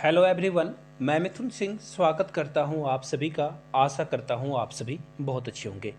Hello everyone, मैं मिथुन सिंह स्वागत करता हूं आप सभी का। आशा करता हूं आप सभी बहुत अच्छे होंगे।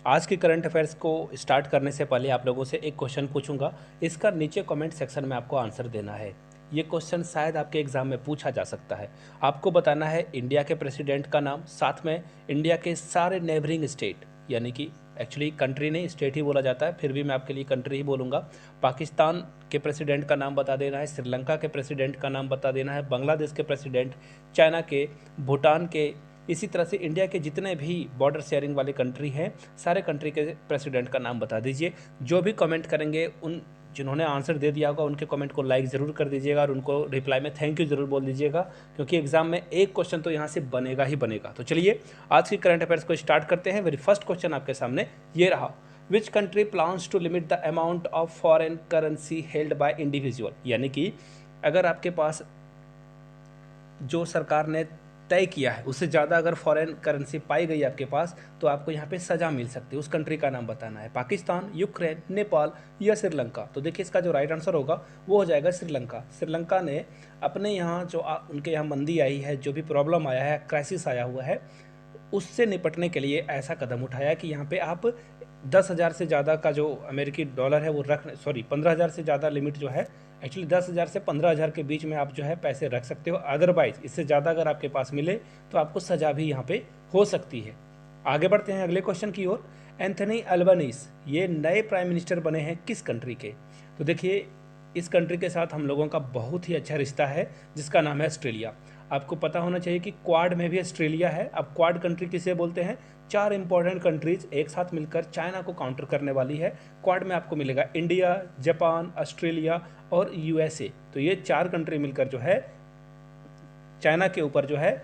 आज के करंट अफेयर्स को स्टार्ट करने से पहले आप लोगों से एक क्वेश्चन पूछूंगा। इसका नीचे कमेंट सेक्शन में आपको आंसर देना है। ये क्वेश्चन शायद आपके एग्जाम में पूछा जा सकता है। आपको बताना है इंडिया के प्रेसिडेंट का नाम, साथ में इंडिया के सारे नेबरिंग स्टेट, यानी कि एक्चुअली कंट्री नहीं स्टेट ही बोला जाता है, फिर भी मैं आपके लिए कंट्री ही बोलूँगा। पाकिस्तान के प्रेसिडेंट का नाम बता देना है, श्रीलंका के प्रेसिडेंट का नाम बता देना है, बांग्लादेश के प्रेसिडेंट, चाइना के, भूटान के, इसी तरह से इंडिया के जितने भी बॉर्डर शेयरिंग वाले कंट्री हैं सारे कंट्री के प्रेसिडेंट का नाम बता दीजिए। जो भी कमेंट करेंगे, उन जिन्होंने आंसर दे दिया होगा उनके कमेंट को लाइक ज़रूर कर दीजिएगा और उनको रिप्लाई में थैंक यू ज़रूर बोल दीजिएगा, क्योंकि एग्जाम में एक क्वेश्चन तो यहाँ से बनेगा ही बनेगा। तो चलिए आज की करंट अफेयर्स को स्टार्ट करते हैं। वेरी फर्स्ट क्वेश्चन आपके सामने ये रहा। Which country plans to limit the amount of foreign currency held by individual, यानी कि अगर आपके पास जो सरकार ने तय किया है उससे ज़्यादा अगर फॉरेन करेंसी पाई गई आपके पास तो आपको यहाँ पे सज़ा मिल सकती है। उस कंट्री का नाम बताना है। पाकिस्तान, यूक्रेन, नेपाल या श्रीलंका। तो देखिए इसका जो राइट आंसर होगा वो हो जाएगा श्रीलंका। श्रीलंका ने अपने यहाँ जो उनके यहाँ मंदी आई है, जो भी प्रॉब्लम आया है, क्राइसिस आया हुआ है, उससे निपटने के लिए ऐसा कदम उठाया कि यहाँ पे आप 10,000 से ज़्यादा का जो अमेरिकी डॉलर है वो 15,000 से ज़्यादा लिमिट जो है, एक्चुअली 10,000 से 15,000 के बीच में आप जो है पैसे रख सकते हो। अदरवाइज इससे ज़्यादा अगर आपके पास मिले तो आपको सज़ा भी यहाँ पे हो सकती है। आगे बढ़ते हैं अगले क्वेश्चन की ओर। एंथनी अल्बनीज़ ये नए प्राइम मिनिस्टर बने हैं किस कंट्री के? तो देखिए इस कंट्री के साथ हम लोगों का बहुत ही अच्छा रिश्ता है, जिसका नाम है ऑस्ट्रेलिया। आपको पता होना चाहिए कि क्वाड में भी ऑस्ट्रेलिया है। अब क्वाड कंट्री किसे बोलते हैं? 4 इंपॉर्टेंट कंट्रीज एक साथ मिलकर चाइना को काउंटर करने वाली है। क्वाड में आपको मिलेगा इंडिया, जापान, ऑस्ट्रेलिया और यूएसए। तो ये 4 कंट्री मिलकर जो है चाइना के ऊपर जो है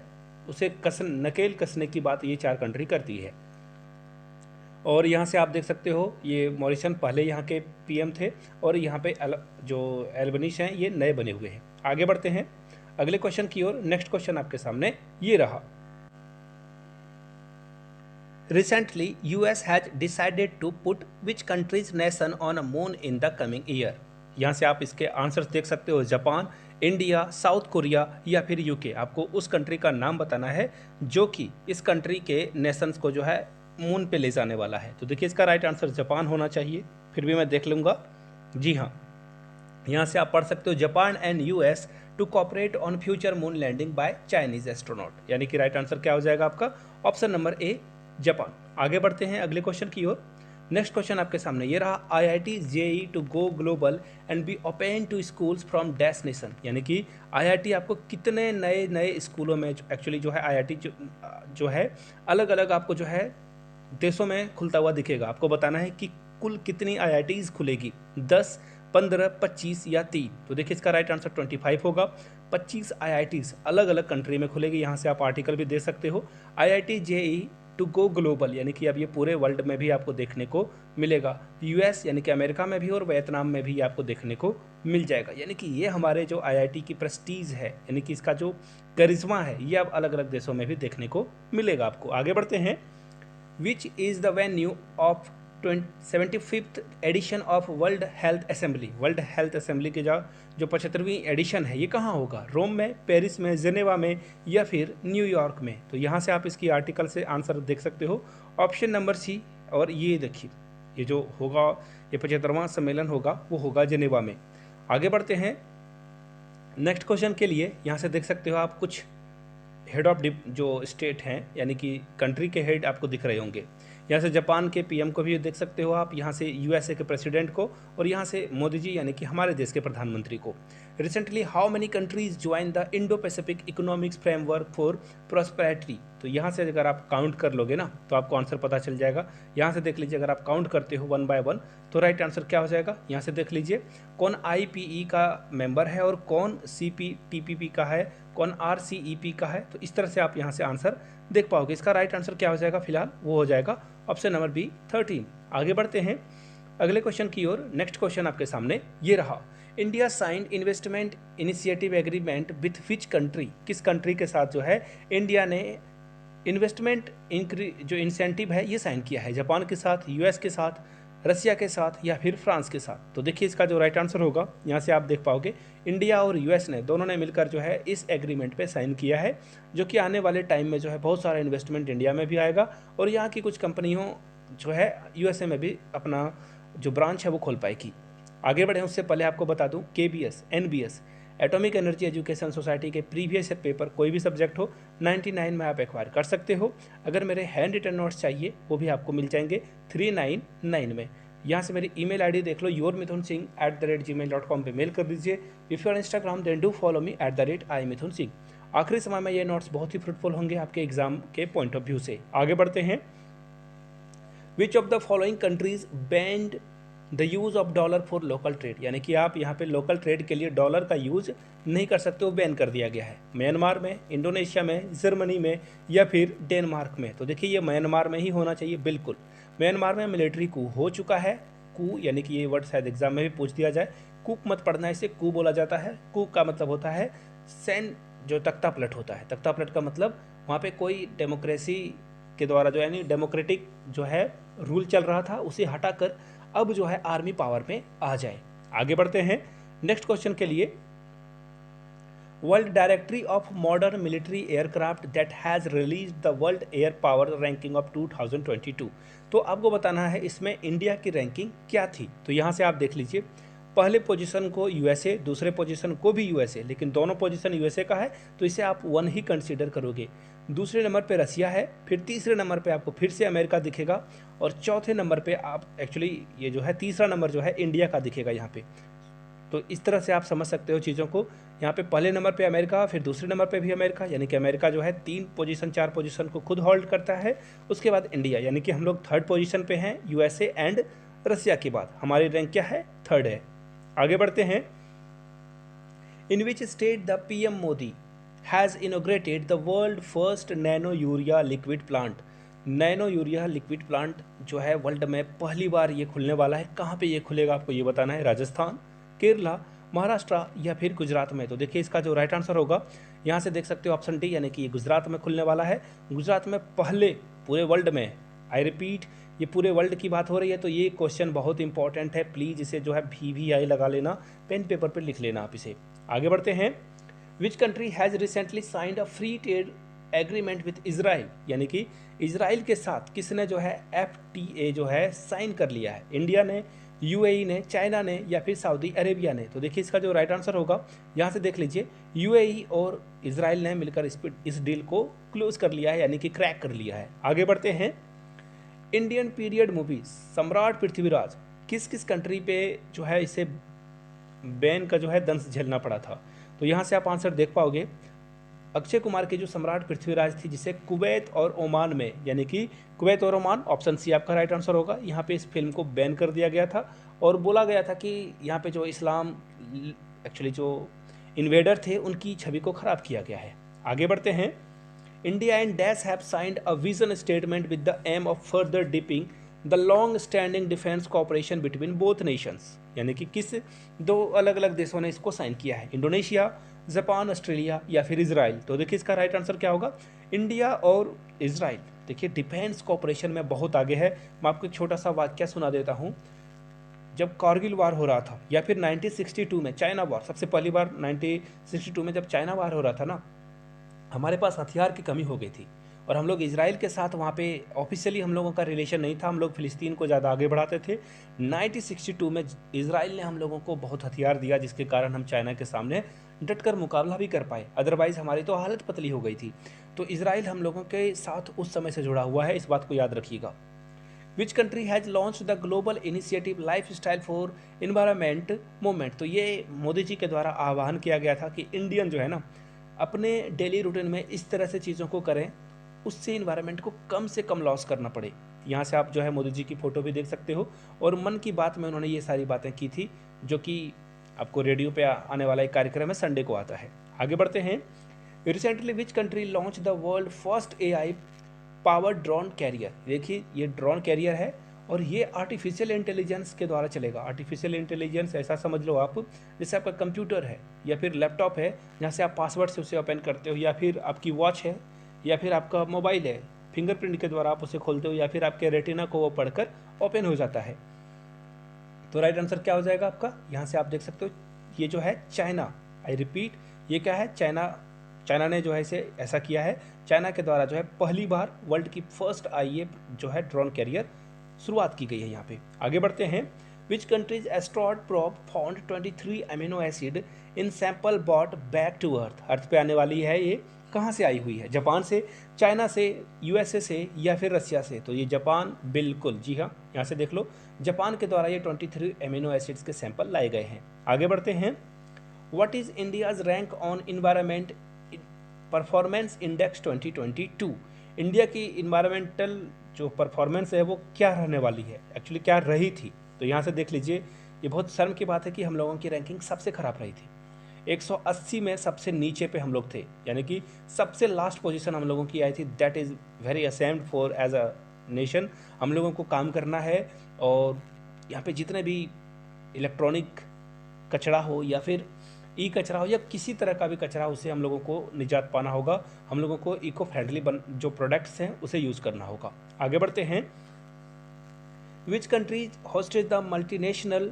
उसे नकेल कसने की बात ये 4 कंट्री करती है। और यहाँ से आप देख सकते हो ये मॉरिसन पहले यहाँ के पीएम थे और यहाँ पे जो एल्बनीज़ हैं ये नए बने हुए हैं। आगे बढ़ते हैं अगले क्वेश्चन की ओर। नेक्स्ट क्वेश्चन आपके सामने ये रहा। Recently US has decided to put which countries nation on a moon in the coming year. यहाँ से आप इसके आंसर्स देख सकते हो, जापान, इंडिया, साउथ कोरिया या फिर यूके। आपको उस कंट्री का नाम बताना है जो कि इस कंट्री के नेशंस को जो है मून पे ले जाने वाला है। तो देखिए इसका राइट आंसर जापान होना चाहिए, फिर भी मैं देख लूँगा। जी हाँ, यहाँ से आप पढ़ सकते हो Japan and US to cooperate on future moon landing by Chinese astronaut, यानी कि राइट आंसर क्या हो जाएगा आपका? Option number A, Japan. आगे बढ़ते हैं अगले क्वेश्चन की ओर। नेक्स्ट क्वेश्चन आपके सामने ये रहा। IIT JEE to go global and be open to schools from dash nation, यानी कि IIT आपको कितने नए नए स्कूलों में एक्चुअली जो है IIT जो है अलग अलग आपको जो है देशों में खुलता हुआ दिखेगा। आपको बताना है कि कुल कितनी IITs खुलेगी, 10, 15, 25 या 3। तो देखिए इसका राइट आंसर 25 होगा। 25 IITs अलग अलग कंट्री में खुलेगी। यहाँ से आप आर्टिकल भी दे सकते हो। IIT JEE to go global, यानी कि अब ये पूरे वर्ल्ड में भी आपको देखने को मिलेगा। US यानी कि अमेरिका में भी और वियतनाम में भी आपको देखने को मिल जाएगा। यानी कि ये हमारे जो IIT की प्रेस्टीज है, यानी कि इसका जो करिश्मा है, ये अब अलग अलग देशों में भी देखने को मिलेगा आपको। आगे बढ़ते हैं। Which is the venue of 75th edition of world health assembly. World health assembly की जो 75वीं एडिशन है ये कहाँ होगा? रोम में, पेरिस में, जेनेवा में या फिर न्यूयॉर्क में? तो यहाँ से आप इसकी आर्टिकल से आंसर देख सकते हो, ऑप्शन नंबर सी। और ये देखिए ये जो होगा, ये 75वां सम्मेलन होगा वो होगा जेनेवा में। आगे बढ़ते हैं नेक्स्ट क्वेश्चन के लिए। यहाँ से देख सकते हो आप कुछ हेड ऑफ जो स्टेट हैं, यानी कि कंट्री के हेड आपको दिख रहे होंगे। यहाँ से जापान के पीएम को भी देख सकते हो आप, यहाँ से यूएसए के प्रेसिडेंट को, और यहाँ से मोदी जी यानी कि हमारे देश के प्रधानमंत्री को। Recently how many countries join the Indo Pacific economics framework for prosperity. तो यहाँ से अगर आप काउंट कर लोगे ना तो आपको आंसर पता चल जाएगा। यहाँ से देख लीजिए, अगर आप काउंट करते हो 1 by 1 तो राइट आंसर क्या हो जाएगा? यहाँ से देख लीजिए कौन IPE का मेंबर है और कौन CPTPP का है, कौन RCEP का है। तो इस तरह से आप यहाँ से आंसर देख पाओगे। इसका राइट आंसर क्या हो जाएगा? फिलहाल वो हो जाएगा ऑप्शन नंबर बी, 13। आगे बढ़ते हैं अगले क्वेश्चन की ओर। नेक्स्ट क्वेश्चन आपके सामने ये रहा। India signed investment initiative agreement with which country. किस कंट्री के साथ जो है इंडिया ने इन्वेस्टमेंट जो इंसेंटिव है ये साइन किया है? जापान के साथ, US के साथ, रसिया के साथ या फिर फ्रांस के साथ। तो देखिए इसका जो राइट आंसर होगा, यहाँ से आप देख पाओगे इंडिया और यूएस ने दोनों ने मिलकर जो है इस एग्रीमेंट पे साइन किया है, जो कि आने वाले टाइम में जो है बहुत सारा इन्वेस्टमेंट इंडिया में भी आएगा और यहाँ की कुछ कंपनियों जो है यूएसए में भी अपना जो ब्रांच है वो खोल पाएगी। आगे बढ़े उससे पहले आपको बता दूं KBS, NBS, atomic energy education society के प्रीवियस पेपर कोई भी सब्जेक्ट हो 99 में आप एक्वायर कर सकते हो। अगर मेरे हैंड रिटन नोट्स चाहिए वो भी आपको मिल जाएंगे 399 में। यहाँ से मेरी ईमेल आईडी देख लो yourmithunsingh@gmail.com पे मेल कर दीजिए। If you are Instagram then do follow me @imithunsingh। आखिरी समय में ये नोट्स बहुत ही फ्रूटफुल होंगे आपके एग्जाम के पॉइंट ऑफ व्यू से। आगे बढ़ते हैं। Which of the following countries band the use of dollar for local trade, यानी कि आप यहाँ पे लोकल ट्रेड के लिए डॉलर का यूज़ नहीं कर सकते हो, बैन कर दिया गया है। म्यांमार में, इंडोनेशिया में, जर्मनी में या फिर डेनमार्क में। तो देखिए ये म्यांमार में ही होना चाहिए बिल्कुल। म्यांमार में मिलिट्री कू हो चुका है। कू यानी कि ये वर्ड शायद एग्जाम में भी पूछ दिया जाए। कूक मत पढ़ना, इसे कू बोला जाता है। कू का मतलब होता है सैन, जो तख्ता पलट होता है। तख्ता पलट का मतलब वहाँ पे कोई डेमोक्रेसी के द्वारा जो यानी डेमोक्रेटिक जो है रूल चल रहा था उसे हटाकर अब जो है आर्मी पावर में आ जाए। आगे बढ़ते हैं नेक्स्ट क्वेश्चन के लिए। World directory of modern military aircraft that has release the world air power ranking of 2022। तो आपको बताना है इसमें इंडिया की रैंकिंग क्या थी। तो यहाँ से आप देख लीजिए, पहले पोजीशन को यूएसए, दूसरे पोजीशन को भी यूएसए, लेकिन दोनों पोजीशन यूएसए का है तो इसे आप 1 ही कंसीडर करोगे। दूसरे नंबर पे रसिया है, फिर तीसरे नंबर पे आपको फिर से अमेरिका दिखेगा और चौथे नंबर पे आप एक्चुअली ये जो है तीसरा नंबर जो है इंडिया का दिखेगा यहाँ पे। तो इस तरह से आप समझ सकते हो चीज़ों को। यहाँ पे पहले नंबर पे अमेरिका, फिर दूसरे नंबर पे भी अमेरिका, यानी कि अमेरिका जो है 3 पोजीशन 4 पोजीशन को खुद होल्ड करता है। उसके बाद इंडिया, यानी कि हम लोग 3rd पोजीशन पे हैं यूएसए एंड रसिया के बाद। हमारी रैंक क्या है? 3rd है। आगे बढ़ते हैं। In which state the PM Modi has inaugurated the world first nano urea liquid plant. Nano urea liquid plant जो है वर्ल्ड में पहली बार ये खुलने वाला है। कहाँ पे ये खुलेगा आपको ये बताना है। राजस्थान, केरला, महाराष्ट्र या फिर गुजरात में। तो देखिए इसका जो राइट आंसर होगा, यहाँ से देख सकते हो ऑप्शन डी, यानी कि ये गुजरात में खुलने वाला है। गुजरात में पहले पूरे वर्ल्ड में, आई रिपीट, ये पूरे वर्ल्ड की बात हो रही है। तो ये क्वेश्चन बहुत इंपॉर्टेंट है, प्लीज़ इसे जो है VVI लगा लेना, पेन पेपर पर लिख लेना आप इसे। आगे बढ़ते हैं। Which country has recently signed a free trade agreement with Israel, यानी कि इजराइल के साथ किसने जो है FTA जो है साइन कर लिया है। इंडिया ने, UAE ने, चाइना ने या फिर सऊदी अरेबिया ने। तो देखिए इसका जो राइट आंसर होगा, यहाँ से देख लीजिए UAE और इजराइल ने मिलकर इस डील को क्लोज कर लिया है, यानी कि क्रैक कर लिया है। आगे बढ़ते हैं। इंडियन पीरियड मूवी सम्राट पृथ्वीराज किस किस कंट्री पे जो है इसे बैन का जो है दंश झेलना पड़ा था। तो यहाँ से आप आंसर देख पाओगे। अक्षय कुमार की जो सम्राट पृथ्वीराज थी जिसे कुवैत और ओमान में, यानी कि कुवैत और ओमान, ऑप्शन सी आपका राइट आंसर होगा। यहाँ पे इस फिल्म को बैन कर दिया गया था और बोला गया था कि यहाँ पे जो इस्लाम एक्चुअली जो इन्वेडर थे उनकी छवि को खराब किया गया है। आगे बढ़ते हैं। India and dash have signed a vision statement with the aim of further deepening the long standing defence cooperation between both nations, यानी कि किस 2 अलग अलग देशों ने इसको साइन किया है। इंडोनेशिया, जापान, ऑस्ट्रेलिया या फिर इजराइल। तो देखिए इसका राइट आंसर क्या होगा, इंडिया और इजराइल। देखिए डिफेंस कॉपरेशन में बहुत आगे है। मैं आपको एक छोटा सा वाक्य सुना देता हूँ। जब कारगिल वार हो रहा था या फिर 1962 में चाइना वार, सबसे पहली बार 1962 में जब चाइना वार हो रहा था ना, हमारे पास हथियार की कमी हो गई थी और हम लोग इजराइल के साथ वहाँ पे ऑफिशियली हम लोगों का रिलेशन नहीं था। हम लोग फिलिस्तीन को ज़्यादा आगे बढ़ाते थे। 1962 में इजराइल ने हम लोगों को बहुत हथियार दिया, जिसके कारण हम चाइना के सामने डटकर मुकाबला भी कर पाए, अदरवाइज़ हमारी तो हालत पतली हो गई थी। तो इजराइल हम लोगों के साथ उस समय से जुड़ा हुआ है, इस बात को याद रखिएगा। विच country has launch the global initiative life style for environment movement. तो ये मोदी जी के द्वारा आह्वान किया गया था कि इंडियन जो है ना अपने डेली रूटीन में इस तरह से चीज़ों को करें उससे इन्वायरमेंट को कम से कम लॉस करना पड़े। यहाँ से आप जो है मोदी जी की फ़ोटो भी देख सकते हो और मन की बात में उन्होंने ये सारी बातें की थी, जो कि आपको रेडियो पे आने वाला एक कार्यक्रम है, संडे को आता है। आगे बढ़ते हैं। Recently which country launch the world first AI power drone carrier. देखिए ये ड्रोन कैरियर है और ये आर्टिफिशियल इंटेलिजेंस के द्वारा चलेगा। आर्टिफिशियल इंटेलिजेंस ऐसा समझ लो आप, जैसे आपका कंप्यूटर है या फिर लैपटॉप है, जहाँ से आप पासवर्ड से उसे ओपन करते हो, या फिर आपकी वॉच है, या फिर आपका मोबाइल है, फिंगरप्रिंट के द्वारा आप उसे खोलते हो, या फिर आपके रेटिना को वो पढ़कर ओपन हो जाता है। तो राइट आंसर क्या हो जाएगा आपका, यहाँ से आप देख सकते हो ये जो है चाइना, आई रिपीट ये क्या है, चाइना ने जो है इसे ऐसा किया है। चाइना के द्वारा जो है पहली बार वर्ल्ड की फर्स्ट आईए जो है ड्रोन कैरियर शुरुआत की गई है यहाँ पे। आगे बढ़ते हैं, which countries asteroid probe found 23 amino acid in sample brought back to earth पे आने वाली है, ये कहाँ से आई हुई है, जापान से, चाइना से, यूएसए से या फिर रसिया से। तो ये जापान, बिल्कुल जी हाँ, यहाँ से देख लो जापान के द्वारा ये 23 अमीनो एसिड्स के सैंपल लाए गए हैं। आगे बढ़ते हैं, what is India's rank on environment performance index 2022। India की इन्वायरमेंटल जो परफॉर्मेंस है वो क्या रहने वाली है, एक्चुअली क्या रही थी। तो यहाँ से देख लीजिए, ये बहुत शर्म की बात है कि हम लोगों की रैंकिंग सबसे खराब रही थी। 180 में सबसे नीचे पे हम लोग थे, यानी कि सबसे लास्ट पोजीशन हम लोगों की आई थी। That is very ashamed for as a nation. हम लोगों को काम करना है और यहाँ पे जितने भी इलेक्ट्रॉनिक कचरा हो या फिर ई कचरा हो या किसी तरह का भी कचरा, उससे हम लोगों को निजात पाना होगा। हम लोगों को इको फ्रेंडली जो प्रोडक्ट्स हैं उसे यूज़ करना होगा। आगे बढ़ते हैं, which countries hosted the multinational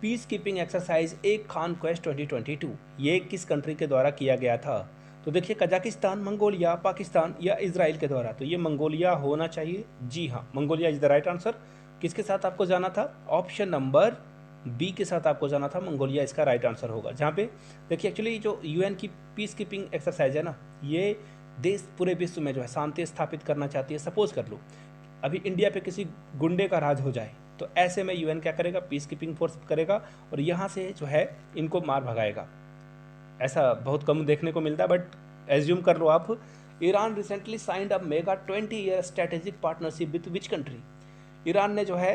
peace keeping exercise एक खान क्वेस्ट 2022। ये किस कंट्री के द्वारा किया गया था। तो देखिए, कजाकिस्तान, मंगोलिया, पाकिस्तान या इजराइल के द्वारा। तो ये मंगोलिया होना चाहिए, जी हाँ, Mongolia is the right answer. किसके साथ आपको जाना था, ऑप्शन नंबर बी के साथ आपको जाना था, मंगोलिया इसका राइट आंसर होगा। जहाँ पे देखिए एक्चुअली जो यूएन की पीस कीपिंग एक्सरसाइज है ना, ये देश पूरे विश्व में जो है शांति स्थापित करना चाहती है। सपोज कर लो अभी इंडिया पे किसी गुंडे का राज हो जाए, तो ऐसे में यूएन क्या करेगा, पीस कीपिंग फोर्स करेगा और यहाँ से जो है इनको मार भगाएगा। ऐसा बहुत कम देखने को मिलता है, बट एज्यूम कर लो आप। Iran recently signed a mega 20 year strategic partnership with which country. Iran ने जो है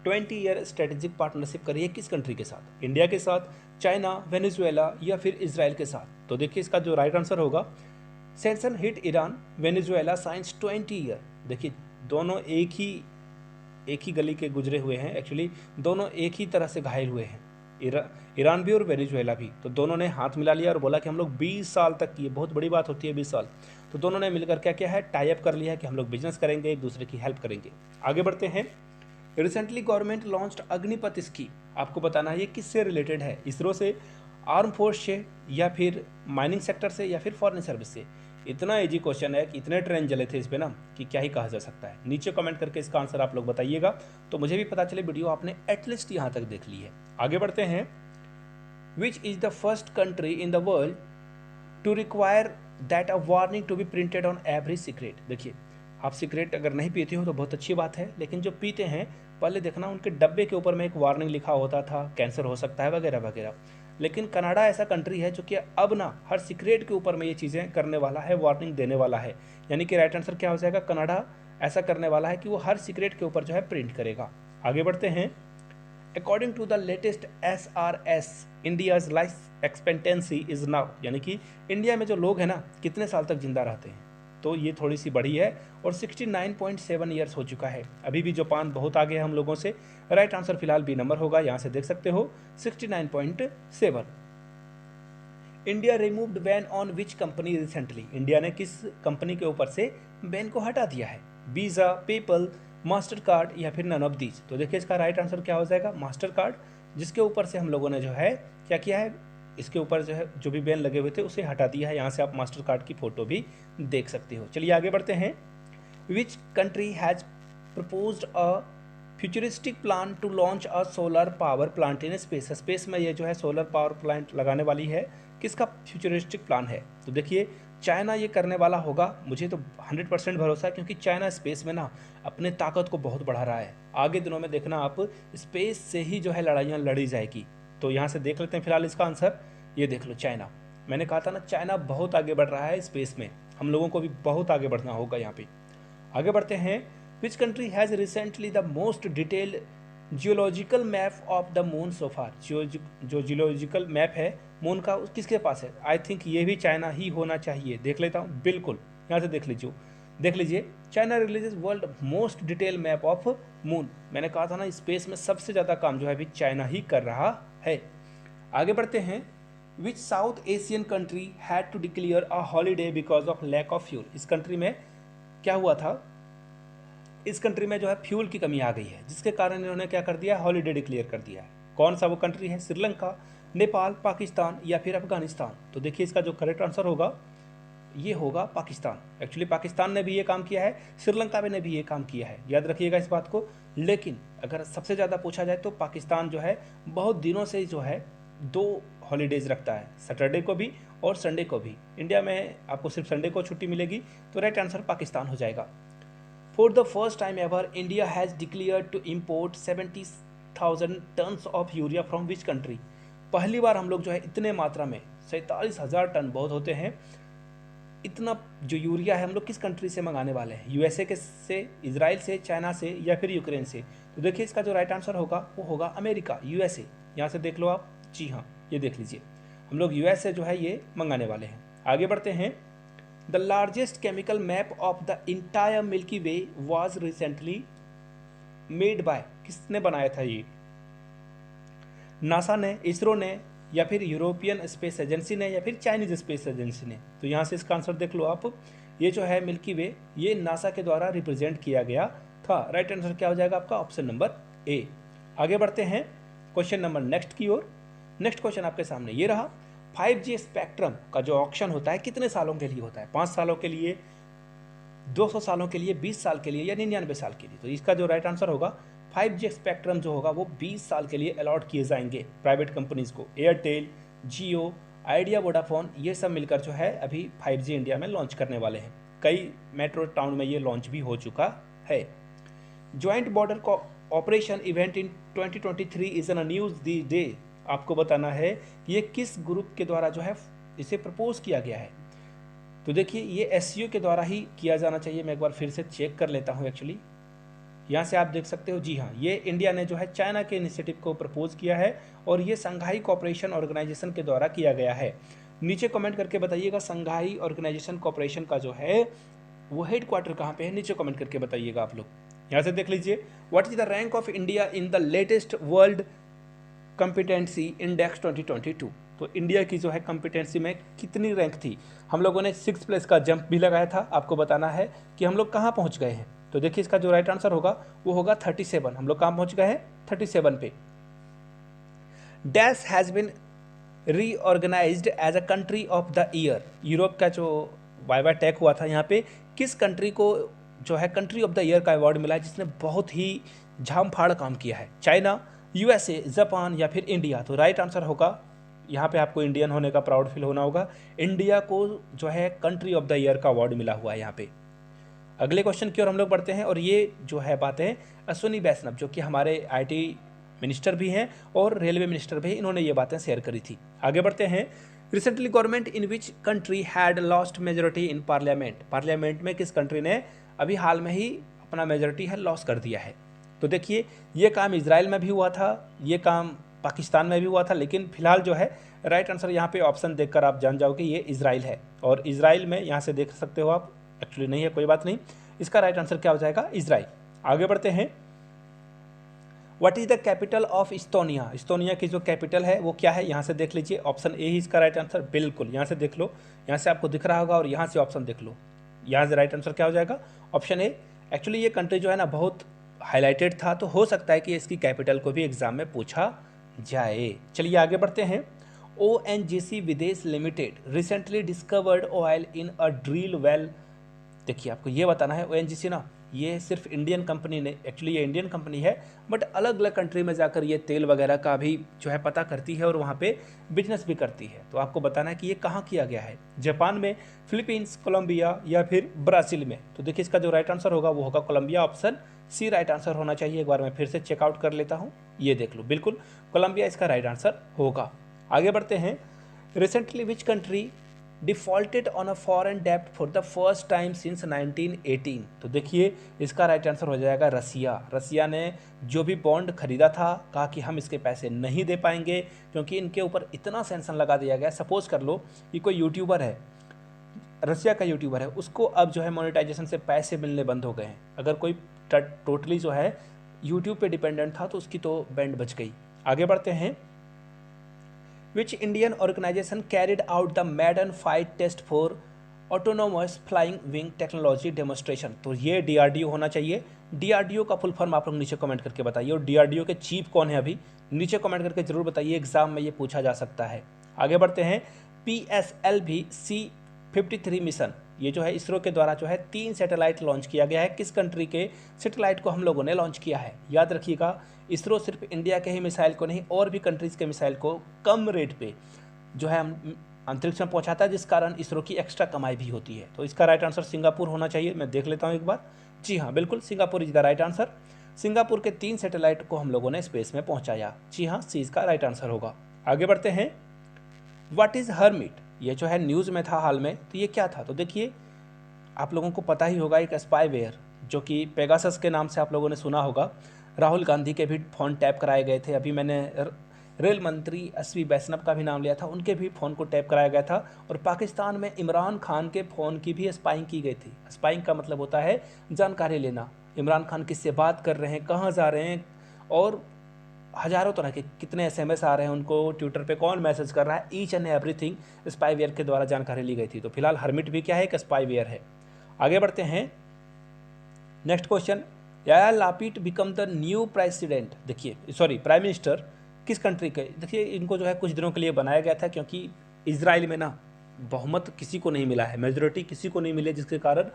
20 ईयर स्ट्रेटेजिक पार्टनरशिप करी है किस कंट्री के साथ, इंडिया के साथ, चाइना, वेनेजुएला या फिर इजराइल के साथ। तो देखिए इसका जो राइट आंसर होगा, sanction hit Iran, Venezuela science 20 year. देखिए दोनों एक ही गली के गुजरे हुए हैं, एक्चुअली दोनों एक ही तरह से घायल हुए हैं, ईरान भी और वेनेजुएला भी। तो दोनों ने हाथ मिला लिया और बोला कि हम लोग 20 साल तक, ये बहुत बड़ी बात होती है 20 साल, तो दोनों ने मिलकर क्या किया है, टाई अप कर लिया है कि हम लोग बिजनेस करेंगे, एक दूसरे की हेल्प करेंगे। आगे बढ़ते हैं, recently government launched Agnipath scheme. आपको बताना है ये किससे रिलेटेड है, इसरो से, आर्म फोर्स से या फिर माइनिंग सेक्टर से या फिर फॉरेन सर्विस से। इतना इजी क्वेश्चन है कि इतने ट्रेन जले थे इस पे ना कि क्या ही कहा जा सकता है। नीचे कमेंट करके इसका आंसर आप लोग बताइएगा, तो मुझे भी पता चले वीडियो आपने एटलीस्ट यहाँ तक देख ली है। आगे बढ़ते हैं, which is the first country in the world to require that a warning to be printed on every cigarette. देखिए आप सिगरेट अगर नहीं पीते हो तो बहुत अच्छी बात है, लेकिन जो पीते हैं पहले देखना उनके डब्बे के ऊपर में एक वार्निंग लिखा होता था, कैंसर हो सकता है वगैरह वगैरह। लेकिन कनाडा ऐसा कंट्री है जो कि अब ना हर सिगरेट के ऊपर में ये चीज़ें करने वाला है, वार्निंग देने वाला है। यानी कि राइट आंसर क्या हो जाएगा, कनाडा ऐसा करने वाला है कि वो हर सिगरेट के ऊपर जो है प्रिंट करेगा। आगे बढ़ते हैं, according to the latest SRS India's life expectancy is now. यानी कि इंडिया में जो लोग हैं ना कितने साल तक जिंदा रहते हैं, तो ये थोड़ी सी बड़ी है और 69.7 ईयर्स हो चुका है। अभी भी जापान बहुत आगे है हम लोगों से। राइट आंसर फिलहाल बी नंबर होगा, यहाँ से देख सकते हो 69.7। India removed ban on which company recently. India ने किस कंपनी के ऊपर से बैन को हटा दिया है, वीज़ा, पेपल, मास्टर कार्ड या फिर नन ऑफ दीज। तो देखिए इसका राइट आंसर क्या हो जाएगा, मास्टर कार्ड, जिसके ऊपर से हम लोगों ने जो है क्या किया है, इसके ऊपर जो है जो भी बैन लगे हुए थे उसे हटा दिया है। यहाँ से आप मास्टर कार्ड की फोटो भी देख सकते हो। चलिए आगे बढ़ते हैं, which country has proposed a futuristic plan to launch a solar power plant in space. Space में ये जो है सोलर पावर प्लांट लगाने वाली है, किसका फ्यूचरिस्टिक प्लान है। तो देखिए चाइना ये करने वाला होगा, मुझे तो 100% भरोसा है, क्योंकि चाइना स्पेस में ना अपने ताकत को बहुत बढ़ा रहा है। आगे दिनों में देखना आप, स्पेस से ही जो है लड़ाइयाँ लड़ी जाएगी। तो यहाँ से देख लेते हैं फिलहाल इसका आंसर, ये देख लो चाइना। मैंने कहा था ना चाइना बहुत आगे बढ़ रहा है स्पेस में, हम लोगों को भी बहुत आगे बढ़ना होगा यहाँ पे। आगे बढ़ते हैं, which country has recently the most detailed geological map of the moon so far. जो जियोलॉजिकल मैप है मून का किसके पास है, आई थिंक ये भी चाइना ही होना चाहिए। देख लेता हूँ, बिल्कुल यहाँ से देख लीजिए China releases world most detail map of moon. मैंने कहा था ना स्पेस में सबसे ज़्यादा काम जो है अभी चाइना ही कर रहा है। आगे बढ़ते हैं, which South Asian country had to declare a holiday because of lack of fuel. इस कंट्री में क्या हुआ था, इस कंट्री में जो है फ्यूल की कमी आ गई है, जिसके कारण इन्होंने क्या कर दिया, हॉलीडे डिक्लेयर कर दिया है। कौन सा वो कंट्री है, श्रीलंका, नेपाल, पाकिस्तान या फिर अफगानिस्तान। तो देखिए इसका जो करेक्ट आंसर होगा ये होगा पाकिस्तान। एक्चुअली पाकिस्तान ने भी ये काम किया है, श्रीलंका ने भी ये काम किया है, याद रखिएगा इस बात को। लेकिन अगर सबसे ज़्यादा पूछा जाए तो पाकिस्तान जो है बहुत दिनों से जो है 2 हॉलीडेज रखता है, सैटरडे को भी और संडे को भी। इंडिया में आपको सिर्फ संडे को छुट्टी मिलेगी, तो राइट आंसर पाकिस्तान हो जाएगा। For the first time ever India has declared to import 70,000 tons of urea from which country. पहली बार हम लोग जो है इतने मात्रा में 47,000 टन बहुत होते हैं, इतना जो यूरिया है हम लोग किस कंट्री से मंगाने वाले हैं, यूएसए के से, इजराइल से, चाइना से या फिर यूक्रेन से। तो देखिए इसका जो राइट आंसर होगा वो होगा अमेरिका, यूएसए। यहाँ से देख लो आप, जी हाँ ये देख लीजिए, हम लोग यूएस से जो है ये मंगाने वाले हैं। आगे बढ़ते हैं। The largest chemical map of the entire milky way was recently made by, किसने बनाया था ये, नासा ने, इसरो ने या फिर यूरोपियन स्पेस एजेंसी ने या फिर चाइनीज स्पेस एजेंसी ने। तो यहाँ से इसका आंसर देख लो आप, ये जो है मिल्की वे ये नासा के द्वारा रिप्रेजेंट किया गया था। राइट आंसर क्या हो जाएगा आपका, ऑप्शन नंबर ए। आगे बढ़ते हैं क्वेश्चन नंबर नेक्स्ट की ओर। नेक्स्ट क्वेश्चन आपके सामने ये रहा, 5G स्पेक्ट्रम का जो ऑक्शन होता है कितने सालों के लिए होता है, 5 सालों के लिए, 200 सालों के लिए, 20 साल के लिए या 99 साल के लिए। तो इसका जो राइट आंसर होगा 5G स्पेक्ट्रम जो होगा वो 20 साल के लिए अलॉट किए जाएंगे प्राइवेट कंपनीज को। एयरटेल, जियो, आइडिया, वोडाफोन ये सब मिलकर जो है अभी 5G इंडिया में लॉन्च करने वाले हैं। कई मेट्रो टाउन में ये लॉन्च भी हो चुका है। Joint border operation event in 2023 is an news the day. आपको बताना है कि ये किस ग्रुप के द्वारा जो है इसे प्रपोज किया गया है। तो देखिए ये एससीओ के द्वारा ही किया जाना चाहिए। मैं एक बार फिर से चेक कर लेता हूँ। एक्चुअली यहाँ से आप देख सकते हो, जी हाँ ये इंडिया ने जो है चाइना के इनिशिएटिव को प्रपोज किया है और ये संघाई कोऑपरेशन ऑर्गेनाइजेशन के द्वारा किया गया है। नीचे कमेंट करके बताइएगा संघाई ऑर्गेनाइजेशन कोऑपरेशन का जो है वो हेड क्वार्टर कहाँ पे है, नीचे कमेंट करके बताइएगा आप लोग। यहाँ से देख लीजिए, what is the rank of India in the latest world competency index 2022। तो इंडिया की जो है कॉम्पिटेंसी में कितनी रैंक थी। हम लोगों ने 6 प्लेस का जंप भी लगाया था। आपको बताना है कि हम लोग कहाँ पहुँच गए हैं। तो देखिए इसका जो राइट आंसर होगा वो होगा 37। हम लोग कहाँ पहुँच गए हैं, 37 पे। Dash has been reorganised as a country of the year. Europe का जो वाइवा टेक हुआ था यहाँ पे किस कंट्री को जो है कंट्री ऑफ द ईयर का अवार्ड मिला है, जिसने बहुत ही झामफाड़ काम किया है। चाइना, यूएसए, जापान या फिर इंडिया। तो राइट आंसर होगा, यहाँ पे आपको इंडियन होने का प्राउड फील होना होगा। इंडिया को जो है कंट्री ऑफ द ईयर का अवार्ड मिला हुआ है यहाँ पे। अगले क्वेश्चन की ओर हम लोग बढ़ते हैं और ये जो है बात है अश्विनी वैष्णव, जो कि हमारे आईटी मिनिस्टर भी हैं और रेलवे मिनिस्टर भी, इन्होंने ये बातें शेयर करी थी। आगे बढ़ते हैं। Recently government in which country had lost majority in parliament. Parliament में किस कंट्री ने अभी हाल में ही अपना मेजोरिटी है लॉस कर दिया है। तो देखिए ये काम इजराइल में भी हुआ था, ये काम पाकिस्तान में भी हुआ था, लेकिन फिलहाल जो है राइट आंसर यहाँ पे ऑप्शन देखकर आप जान जाओगे ये इजराइल है। और इजराइल में यहाँ से देख सकते हो आप, एक्चुअली नहीं है, कोई बात नहीं। इसका राइट आंसर क्या हो जाएगा, इजराइल। आगे बढ़ते हैं। What is the capital of इस्तोनिया। इस्तोनिया की जो कैपिटल है वो क्या है, यहाँ से देख लीजिए। ऑप्शन ए ही इसका राइट आंसर, बिल्कुल। यहाँ से देख लो, यहाँ से आपको दिख रहा होगा और यहाँ से ऑप्शन देख लो। यहाँ से राइट आंसर क्या हो जाएगा, ऑप्शन ए। एक्चुअली ये कंट्री जो है ना बहुत हाईलाइटेड था, तो हो सकता है कि इसकी कैपिटल को भी एग्जाम में पूछा जाए। चलिए आगे बढ़ते हैं। ONGC विदेश limited recently discovered oil in a drill well. देखिए आपको ये बताना है, ONGC ना ये सिर्फ इंडियन कंपनी ने, एक्चुअली ये इंडियन कंपनी है बट अलग अलग कंट्री में जाकर ये तेल वगैरह का भी जो है पता करती है और वहाँ पे बिजनेस भी करती है। तो आपको बताना है कि ये कहाँ किया गया है, जापान में, फिलीपींस, कोलंबिया या फिर ब्राज़ील में। तो देखिए इसका जो राइट आंसर होगा वो होगा Colombia, option C right answer होना चाहिए। एक बार मैं फिर से चेकआउट कर लेता हूँ, ये देख लो, बिल्कुल कोलंबिया इसका राइट आंसर होगा। आगे बढ़ते हैं। Recently which country defaulted on a foreign डेब्ट for the first time since 1918। तो देखिए इसका राइट आंसर हो जाएगा रसिया। रसिया ने जो भी बॉन्ड खरीदा था कहा कि हम इसके पैसे नहीं दे पाएंगे क्योंकि इनके ऊपर इतना सेंक्शन लगा दिया गया। सपोज कर लो कि कोई यूट्यूबर है, रसिया का यूट्यूबर है, उसको अब जो है मोनेटाइजेशन से पैसे मिलने बंद हो गए हैं। अगर कोई टोटली जो है यूट्यूब पे डिपेंडेंट था तो उसकी तो बैंड बच गई। आगे बढ़ते हैं। Which Indian organization carried out the maiden flight test for autonomous flying wing technology demonstration। तो ये DRDO होना चाहिए, डीआरडीओ का फुल फॉर्म आप लोग नीचे कमेंट करके बताइए, और डीआरडीओ के चीफ कौन है अभी नीचे कमेंट करके जरूर बताइए, एग्जाम में ये पूछा जा सकता है। आगे बढ़ते हैं। PSLV C-53 मिशन, ये जो है इसरो के द्वारा जो है 3 सैटेलाइट लॉन्च किया गया है। किस कंट्री के सैटेलाइट को हम लोगों ने लॉन्च किया है? याद रखिएगा, इसरो सिर्फ इंडिया के ही मिसाइल को नहीं, और भी कंट्रीज़ के मिसाइल को कम रेट पे जो है अंतरिक्ष में पहुंचाता है, जिस कारण इसरो की एक्स्ट्रा कमाई भी होती है। तो इसका राइट आंसर सिंगापुर होना चाहिए। मैं देख लेता हूँ एक बार। जी हाँ, बिल्कुल Singapore is the right answer. Singapore के 3 सैटेलाइट को हम लोगों ने स्पेस में पहुंचाया। जी हाँ, सी इसका राइट आंसर होगा। आगे बढ़ते हैं। व्हाट इज हर्मिट, ये जो है न्यूज़ में था हाल में, तो ये क्या था? तो देखिए, आप लोगों को पता ही होगा, एक स्पाईवेयर जो कि पेगासस के नाम से आप लोगों ने सुना होगा। राहुल गांधी के भी फ़ोन टैप कराए गए थे। अभी मैंने रेल मंत्री अश्विनी वैष्णव का भी नाम लिया था, उनके भी फ़ोन को टैप कराया गया था। और पाकिस्तान में इमरान खान के फ़ोन की भी स्पाइंग की गई थी। स्पाइंग का मतलब होता है जानकारी लेना, इमरान खान किससे बात कर रहे हैं, कहाँ जा रहे हैं, और हज़ारों तरह के कितने SMS आ रहे हैं उनको, ट्विटर पे कौन मैसेज कर रहा है, ईच एंड एवरीथिंग स्पाईवेयर के द्वारा जानकारी ली गई थी। तो फिलहाल हर्मिट भी क्या है? एक स्पाईवेयर है। आगे बढ़ते हैं। नेक्स्ट क्वेश्चन, यार Lapid become the new president, देखिए सॉरी प्राइम मिनिस्टर किस कंट्री के? देखिए, इनको जो है कुछ दिनों के लिए बनाया गया था, क्योंकि इजराइल में ना बहुमत किसी को नहीं मिला है, मेजोरिटी किसी को नहीं मिली, जिसके कारण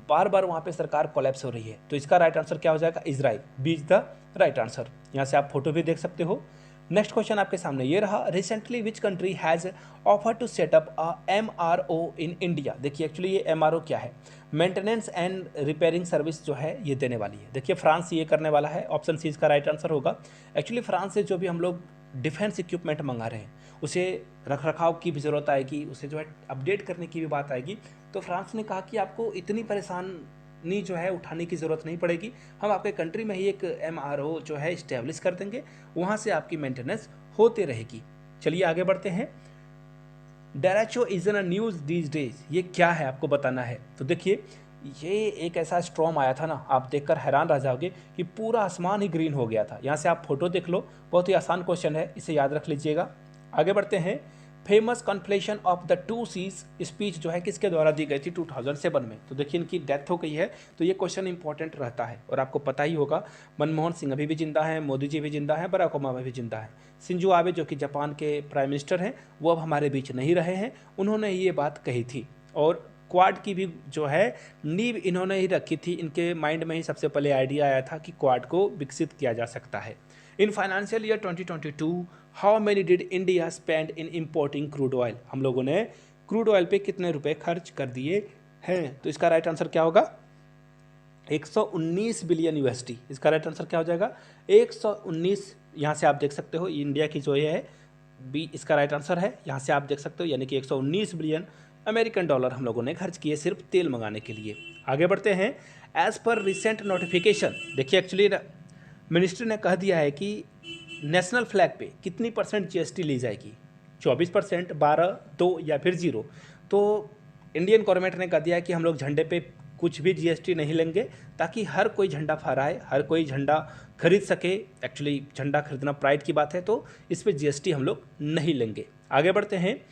बार बार वहाँ पे सरकार कोलैप्स हो रही है। तो इसका राइट आंसर क्या हो जाएगा? Israel, B is the right answer. यहाँ से आप फोटो भी देख सकते हो। नेक्स्ट क्वेश्चन आपके सामने ये रहा, recently which country has offer to setup a MRO in India. देखिए, एक्चुअली ये MRO क्या है? मेंटेनेंस एंड रिपेयरिंग सर्विस जो है ये देने वाली है। देखिए, फ्रांस ये करने वाला है। ऑप्शन सी इसका राइट आंसर होगा। एक्चुअली फ्रांस से जो भी हम लोग डिफेंस इक्विपमेंट मंगा रहे हैं, उसे रख रखाव की भी ज़रूरत आएगी, उसे जो है अपडेट करने की भी बात आएगी। तो फ्रांस ने कहा कि आपको इतनी परेशानी जो है उठाने की ज़रूरत नहीं पड़ेगी, हम आपके कंट्री में ही एक MRO जो है इस्टेब्लिश कर देंगे, वहाँ से आपकी मेंटेनेंस होते रहेगी। चलिए आगे बढ़ते हैं। Derecho is in news these days, ये क्या है आपको बताना है। तो देखिए, ये एक ऐसा स्टॉर्म आया था ना, आप देखकर हैरान रह जाओगे कि पूरा आसमान ही ग्रीन हो गया था। यहाँ से आप फोटो देख लो, बहुत ही आसान क्वेश्चन है, इसे याद रख लीजिएगा। आगे बढ़ते हैं। Famous conflation of the two seas speech जो है किसके द्वारा दी गई थी 2007 में? तो देखिए, इनकी डेथ हो गई है, तो ये क्वेश्चन इंपॉर्टेंट रहता है। और आपको पता ही होगा, मनमोहन सिंह अभी भी जिंदा हैं, मोदी जी भी जिंदा हैं, बराक ओबामा भी जिंदा हैं। शिंजो आबे जो कि जापान के प्राइम मिनिस्टर हैं, वो अब हमारे बीच नहीं रहे हैं, उन्होंने ये बात कही थी। और क्वाड की भी जो है नींव इन्होंने ही रखी थी। इनके माइंड में ही सबसे पहले आइडिया आया था कि क्वाड को विकसित किया जा सकता है। In financial year 2022 how many did India spend in importing crude oil, हम लोगों ने क्रूड ऑयल पे कितने रुपए खर्च कर दिए हैं? तो इसका राइट आंसर क्या होगा? 119 बिलियन USD। इसका राइट आंसर क्या हो जाएगा? 119। यहाँ से आप देख सकते हो इंडिया की जो ये है बी इसका राइट आंसर है। यहाँ से आप देख सकते हो, यानी कि 119 बिलियन अमेरिकन डॉलर हम लोगों ने खर्च किए सिर्फ तेल मंगाने के लिए। आगे बढ़ते हैं। एज पर रिसेंट नोटिफिकेशन, देखिए एक्चुअली मिनिस्ट्री ने कह दिया है कि नेशनल फ्लैग पे कितनी % GST ली जाएगी? 24%, 12, 2 या फिर 0। तो इंडियन गवर्नमेंट ने कह दिया है कि हम लोग झंडे पे कुछ भी GST नहीं लेंगे, ताकि हर कोई झंडा फहराए, हर कोई झंडा खरीद सके। एक्चुअली झंडा खरीदना प्राइड की बात है, तो इस पर GST हम लोग नहीं लेंगे। आगे बढ़ते हैं।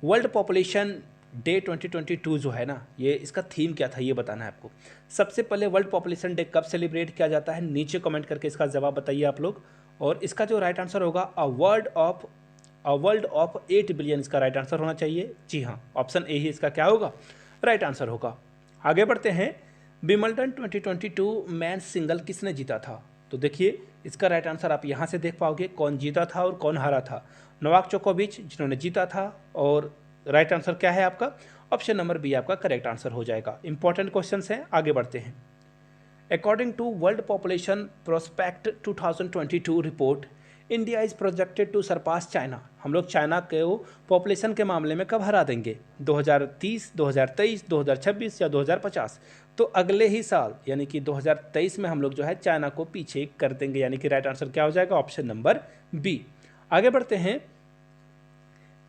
वर्ल्ड पॉपुलेशन डे 2022 जो है ना, ये इसका थीम क्या था ये बताना है आपको। सबसे पहले वर्ल्ड पॉपुलेशन डे कब सेलिब्रेट किया जाता है? नीचे कमेंट करके इसका जवाब बताइए आप लोग। और इसका जो राइट आंसर होगा अ वर्ल्ड ऑफ 8 बिलियन, इसका राइट आंसर होना चाहिए। जी हाँ, ऑप्शन ए ही इसका क्या होगा? राइट आंसर होगा। आगे बढ़ते हैं। विंबलडन 2022 मैन सिंगल किसने जीता था? तो देखिए, इसका राइट आंसर आप यहाँ से देख पाओगे, कौन जीता था और कौन हारा था। नोवाक जोकोविच जिन्होंने जीता था। और राइट आंसर क्या है आपका? ऑप्शन नंबर बी आपका करेक्ट आंसर हो जाएगा। इंपॉर्टेंट क्वेश्चंस हैं, आगे बढ़ते हैं। According to world population prospect 2022 report, India is projected to surpass China, हम लोग चाइना के पॉपुलेशन के मामले में कब हरा देंगे? 2030, 2023, 2026 या 2050? तो अगले ही साल यानी कि 2023 में हम लोग जो है चाइना को पीछे कर देंगे, यानी कि राइट आंसर क्या हो जाएगा? Option number B. आगे बढ़ते हैं।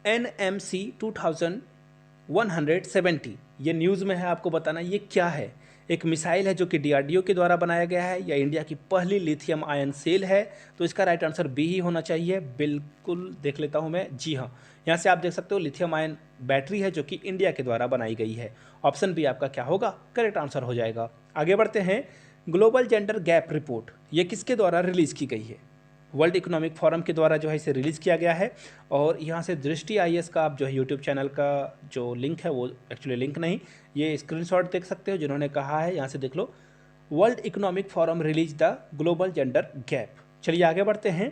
NMC 2170, ये न्यूज़ में है, आपको बताना ये क्या है। एक मिसाइल है जो कि DRDO के द्वारा बनाया गया है, या इंडिया की पहली लिथियम आयन सेल है? तो इसका राइट आंसर बी ही होना चाहिए। बिल्कुल देख लेता हूं मैं। जी हाँ, यहाँ से आप देख सकते हो लिथियम आयन बैटरी है जो कि इंडिया के द्वारा बनाई गई है। ऑप्शन बी आपका क्या होगा? करेक्ट आंसर हो जाएगा। आगे बढ़ते हैं। ग्लोबल जेंडर गैप रिपोर्ट ये किसके द्वारा रिलीज़ की गई है? वर्ल्ड इकोनॉमिक फोरम के द्वारा जो है इसे रिलीज़ किया गया है। और यहाँ से दृष्टि IAS का आप जो है यूट्यूब चैनल का जो लिंक है वो एक्चुअली लिंक नहीं, ये स्क्रीनशॉट देख सकते हो जिन्होंने कहा है, यहाँ से देख लो, World Economic Forum release the global gender gap. चलिए आगे बढ़ते हैं।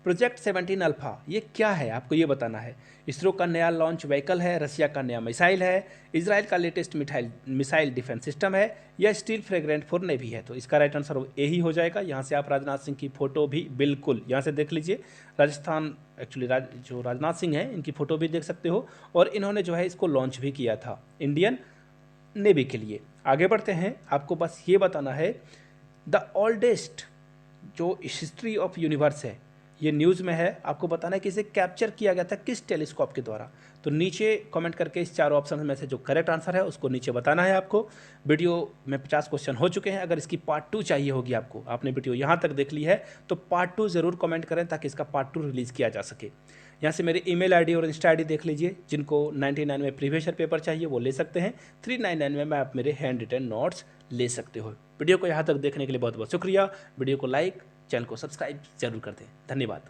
प्रोजेक्ट 17 अल्फा ये क्या है आपको ये बताना है। इसरो का नया लॉन्च व्हीकल है, रसिया का नया मिसाइल है, इजराइल का लेटेस्ट मिसाइल डिफेंस सिस्टम है, या स्टील फ्रेगरेंट फॉर नेवी है। तो इसका राइट आंसर ए ही हो जाएगा। यहाँ से आप राजनाथ सिंह की फ़ोटो भी बिल्कुल यहाँ से देख लीजिए, राजस्थान एक्चुअली जो राजनाथ सिंह हैं इनकी फ़ोटो भी देख सकते हो, और इन्होंने जो है इसको लॉन्च भी किया था इंडियन नेवी के लिए। आगे बढ़ते हैं, आपको बस ये बताना है द ओल्डेस्ट जो हिस्ट्री ऑफ यूनिवर्स है ये न्यूज़ में है, आपको बताना है कि इसे कैप्चर किया गया था किस टेलीस्कोप के द्वारा। तो नीचे कमेंट करके इस चारों ऑप्शन में से जो करेक्ट आंसर है उसको नीचे बताना है आपको। वीडियो में 50 क्वेश्चन हो चुके हैं, अगर इसकी पार्ट 2 चाहिए होगी आपको, आपने वीडियो यहाँ तक देख ली है तो पार्ट 2 ज़रूर कमेंट करें ताकि इसका पार्ट 2 रिलीज़ किया जा सके। यहाँ से मेरी ईमेल आईडी और इंस्टा आईडी देख लीजिए। जिनको 99 में प्रीवियस ईयर पेपर चाहिए वो ले सकते हैं, 399 में आप मेरे हैंड रिटन नोट्स ले सकते हो। वीडियो को यहाँ तक देखने के लिए बहुत बहुत शुक्रिया। वीडियो को लाइक, चैनल को सब्सक्राइब जरूर कर दें। धन्यवाद।